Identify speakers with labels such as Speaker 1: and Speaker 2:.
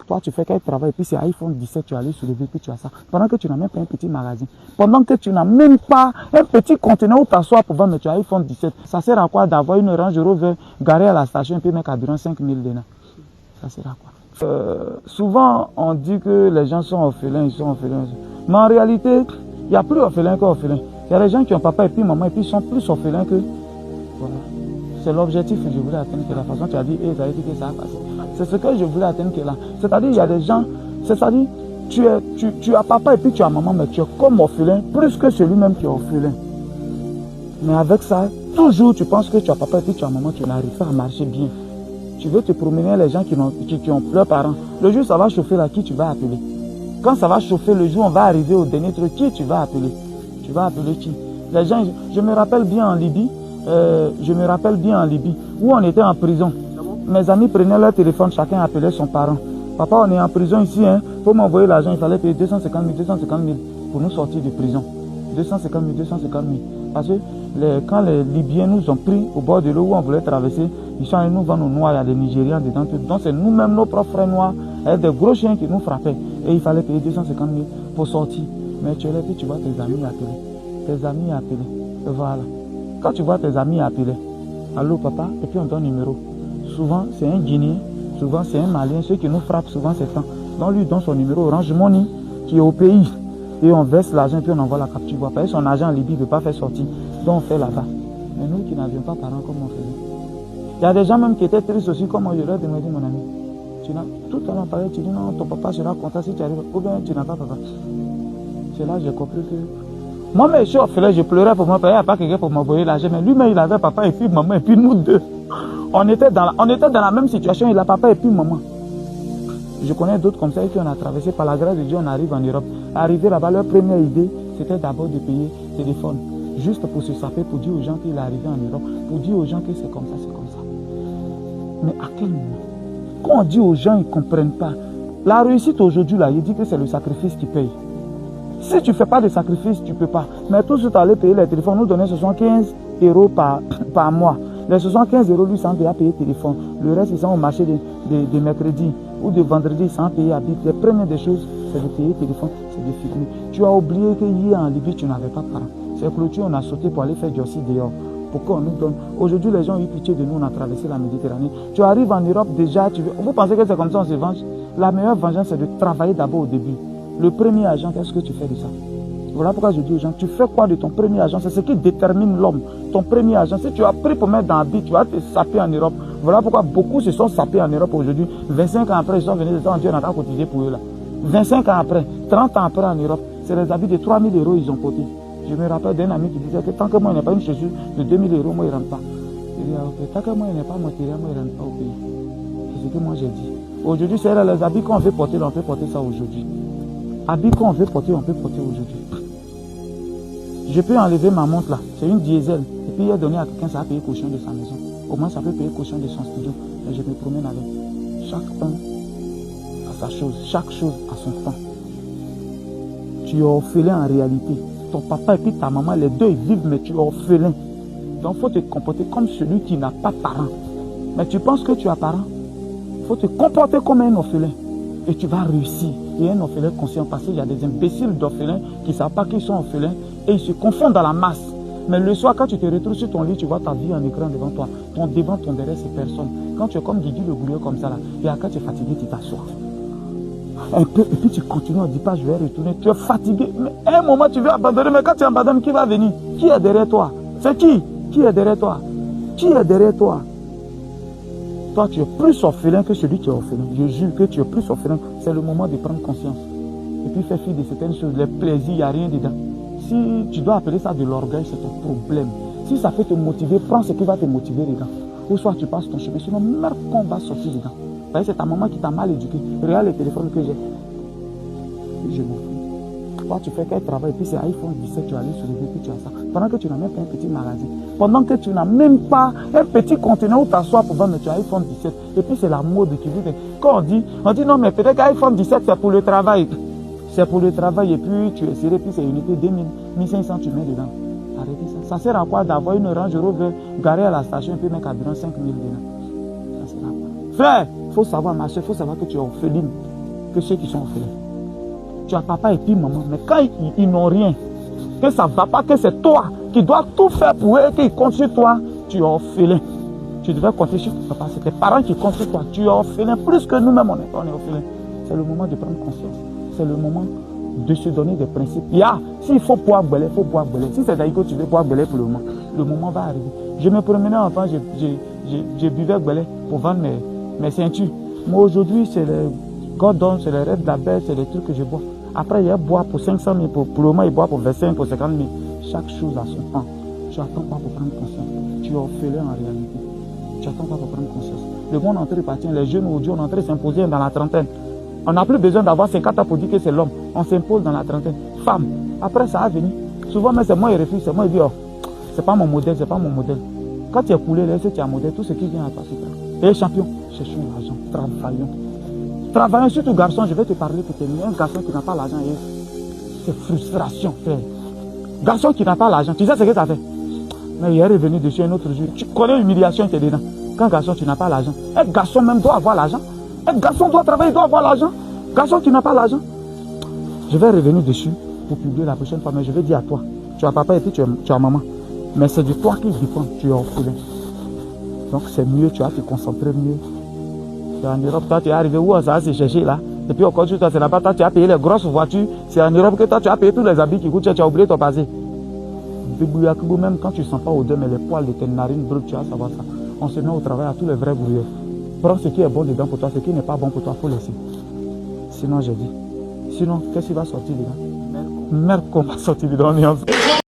Speaker 1: Toi, tu fais quel travail, et puis c'est iPhone 17, tu as allé soulever, puis tu as ça. Pendant que tu n'as même pas un petit magasin. Pendant que tu n'as même pas un petit conteneur où t'asseoir pour vendre, mais tu as iPhone 17. Ça sert à quoi d'avoir une Range Rover garée à la station, et puis mettre carburant 5000 dedans? Ça sert à quoi? Souvent, on dit que les gens sont orphelins, ils sont orphelins. Mais en réalité, il n'y a plus orphelins qu'orphelins. Il y a des gens qui ont papa et puis maman, et puis ils sont plus orphelins que... Voilà. C'est l'objectif que je voulais atteindre, que la façon tu as dit, ça a été que ça a passé. C'est ce que je voulais atteindre que là. C'est-à-dire, il y a des gens, c'est-à-dire, tu as papa et puis tu as maman, mais tu es comme orphelin, plus que celui-même qui est orphelin. Mais avec ça, toujours tu penses que tu as papa et puis tu as maman, tu n'arrives pas à marcher bien. Tu veux te promener les gens qui ont leurs parents. Le jour où ça va chauffer là, qui tu vas appeler? Quand ça va chauffer, le jour où on va arriver au dernier truc, qui tu vas appeler? Tu vas appeler qui? Les gens, je me rappelle bien en Libye, où on était en prison. Mes amis prenaient leur téléphone, chacun appelait son parent. Papa, on est en prison ici, hein. Faut m'envoyer l'argent, il fallait payer 250 000 pour nous sortir de prison. 250 000. Parce que quand les Libyens nous ont pris au bord de l'eau où on voulait traverser, ils sont allés nous vendre aux Noirs, il y a des Nigérians dedans. Donc c'est nous-mêmes, nos propres frères noirs, avec des gros chiens qui nous frappaient. Et il fallait payer 250 000 pour sortir. Mais tu es là, puis tu vois tes amis appeler. Et voilà. Quand tu vois tes amis appeler, allô papa, et puis on donne numéro. Souvent c'est un Guinéen, souvent c'est un Malien, ceux qui nous frappent souvent c'est temps. Donc lui donne son numéro Orange Money qui est au pays. Et on verse l'argent, puis on envoie la capture. Parce que son argent en Libye ne peut pas faire sortir. Donc on fait là-bas. Mais nous qui n'avions pas parents, comment on faisait? Il y a des gens même qui étaient tristes aussi, comme je leur ai demandé, mon ami. Tout à l'heure, pareil, tu dis non, ton papa sera content si tu arrives. Ou bien tu n'as pas papa. C'est là que j'ai compris que... Moi-même, je suis orphelin, je pleurais pour moi, il n'y a pas quelqu'un pour m'envoyer l'argent. Mais lui-même, il avait papa et puis maman, et puis nous deux. On était dans la même situation, il a papa et puis maman. Je connais d'autres comme ça qui on a traversé par la grâce de Dieu, on arrive en Europe. Arrivé là-bas, leur première idée, c'était d'abord de payer téléphone. Juste pour se saper, pour dire aux gens qu'il est arrivé en Europe, pour dire aux gens que c'est comme ça, c'est comme ça. Mais à quel moment? Quand on dit aux gens, ils ne comprennent pas. La réussite aujourd'hui, là, il dit que c'est le sacrifice qui paye. Si tu ne fais pas de sacrifice, tu ne peux pas. Mais tout ce que tu allais payer les téléphones, nous donner 75 € par mois. Les 75 €, lui, sans déjà payer téléphone. Le reste, ils sont au marché de mercredi ou de vendredi sans payer habit. Les premières des choses, c'est de payer téléphone, c'est de filmer. Tu as oublié que hier en Libye, tu n'avais pas de parents. C'est clôture, on a sauté pour aller faire du aussi dehors. Pourquoi on nous donne? Aujourd'hui, les gens ont eu pitié de nous, on a traversé la Méditerranée. Tu arrives en Europe déjà, vous pensez que c'est comme ça on se venge? La meilleure vengeance, c'est de travailler d'abord au début. Le premier agent, qu'est-ce que tu fais de ça? Voilà pourquoi je dis aux gens, tu fais quoi de ton premier agent? C'est ce qui détermine l'homme. Ton premier agent, si tu as pris pour mettre dans la vie, tu vas te saper en Europe. Voilà pourquoi beaucoup se sont sapés en Europe aujourd'hui. 25 ans après, ils sont venus de temps en Dieu, on a cotisé pour eux là. 25 ans après, 30 ans après en Europe, c'est les habits de 3 000 € ils ont coté. Je me rappelle d'un ami qui disait que tant que moi, il n'y a pas une chaussure de 2 000 €, moi, il ne rentre pas. Il dit, ok, tant que moi, il n'y a pas matériel, moi, il ne rentre pas au pays. C'est ce que moi, j'ai dit. Aujourd'hui, c'est là, les habits qu'on veut porter, on peut porter ça aujourd'hui. Habits qu'on veut porter, on peut porter aujourd'hui. Je peux enlever ma montre là, c'est une diesel. Et puis il a donné à quelqu'un, ça va payer caution de sa maison. Au moins ça peut payer caution de son studio. Et je me promène avec. Chacun a sa chose, chaque chose a son temps. Tu es orphelin en réalité. Ton papa et puis ta maman, les deux ils vivent, mais tu es orphelin. Donc il faut te comporter comme celui qui n'a pas de parents. Mais tu penses que tu as parents. Il faut te comporter comme un orphelin. Et tu vas réussir. Et un orphelin conscient, parce qu'il y a des imbéciles d'orphelins qui ne savent pas qu'ils sont orphelins et ils se confondent dans la masse. Mais le soir, quand tu te retrouves sur ton lit, tu vois ta vie en écran devant toi. Ton devant, ton derrière, c'est personne. Quand tu es comme Guigui le Gouilleux comme ça, là, et quand tu es fatigué, tu t'assois. Un peu, et puis tu continues, on ne dit pas je vais retourner. Tu es fatigué. Mais à un moment, tu veux abandonner. Mais quand tu abandonnes, qui va venir? Qui est derrière toi? C'est qui? Qui est derrière toi? Qui est derrière toi? Toi, tu es plus orphelin que celui qui est orphelin. Je jure que tu es plus orphelin. C'est le moment de prendre conscience. Et puis faire fi de certaines choses. Les plaisirs, il n'y a rien dedans. Si tu dois appeler ça de l'orgueil, c'est ton problème. Si ça peut te motiver, prends ce qui va te motiver dedans. Ou soit tu passes ton chemin. Sinon, merde qu'on va sortir dedans. Parce que c'est ta maman qui t'a mal éduqué. Regarde le téléphone que j'ai. Je m'en fous. Toi, tu fais quel travail, et puis c'est iPhone 17, tu as allé soulever, puis tu as ça. Pendant que tu n'as même pas un petit magasin. Pendant que tu n'as même pas un petit conteneur où t'asseoir pour vendre, tu as iPhone 17. Et puis c'est la mode qui vit. Quand on dit non, mais peut-être qu'iPhone 17, c'est pour le travail. C'est pour le travail, et puis tu es serré, puis c'est unité 2000, 1500, tu mets dedans. Arrêtez ça. Ça sert à quoi d'avoir une Range Rover garée à la station, et puis mettre carburant 5000 dedans? Ça sert à quoi? Frère, il faut savoir marcher, il faut savoir que tu es orpheline. que ceux qui sont orphelins. Tu as papa et puis maman, mais quand ils n'ont rien, que ça ne va pas, que c'est toi qui dois tout faire pour eux, qu'ils comptent sur toi, tu es orphelin. Tu devais compter sur ton papa, c'est tes parents qui comptent sur toi. Tu es orphelin, plus que nous-mêmes on est orphelin. C'est le moment de prendre conscience. C'est le moment de se donner des principes. S'il faut boire belé, il faut boire belé. Si c'est d'ailleurs que tu veux boire belé pour le moment va arriver. Je me promenais enfant, je buvais belé pour vendre mes ceintures. Moi aujourd'hui, c'est les Gordon, c'est les rêves d'abeilles, c'est les trucs que je bois. Après, il boit pour 500 000, pour le moment, il boit pour 25 000, pour 50 000. Chaque chose a son temps. Tu n'attends pas pour prendre conscience. Tu es orphelin en réalité. Tu n'attends pas pour prendre conscience. Le monde entier appartient. Les jeunes aujourd'hui, on est en train de s'imposer dans la trentaine. On n'a plus besoin d'avoir 50 ans pour dire que c'est l'homme. On s'impose dans la trentaine. Femme. Après, ça va venir. Souvent, mais c'est moi, il refuse. C'est moi, il dit, oh, c'est pas mon modèle, c'est pas mon modèle. Quand tu es coulé, là, tu as un modèle, tout ce qui vient à toi, c'est ça. Et champion, cherchons l'argent. Travaillons. Travaillons, surtout garçon, je vais te parler pour terminer. Un garçon qui n'a pas l'argent, c'est frustration, frère. Garçon qui n'a pas l'argent, tu sais ce que ça fait? Mais il est revenu dessus un autre jour. Tu connais l'humiliation qui est dedans. Quand garçon, tu n'as pas l'argent. Un garçon même doit avoir l'argent. Un garçon doit travailler, doit avoir l'argent. Garçon qui n'a pas l'argent. Je vais revenir dessus pour publier la prochaine fois, mais je vais dire à toi. Tu as papa et puis tu as maman. Mais c'est de toi qui dépend, tu es orphelin. Donc c'est mieux, tu vas te concentrer mieux. Tu es en Europe, toi tu es arrivé où ça va se chercher là. Et puis encore toi c'est là-bas, toi tu as payé les grosses voitures. C'est en Europe que toi tu as payé tous les habits qui coûtent, tu as oublié ton passé. Même quand tu ne sens pas odeur, mais les poils de tes narines brûlent, tu vas savoir ça. On se met au travail à tous les vrais brouilleurs. Prends ce qui est bon dedans pour toi, ce qui n'est pas bon pour toi, il faut laisser. Sinon j'ai dit. Sinon, qu'est-ce qui va sortir dedans? Merde qu'on va sortir dedans.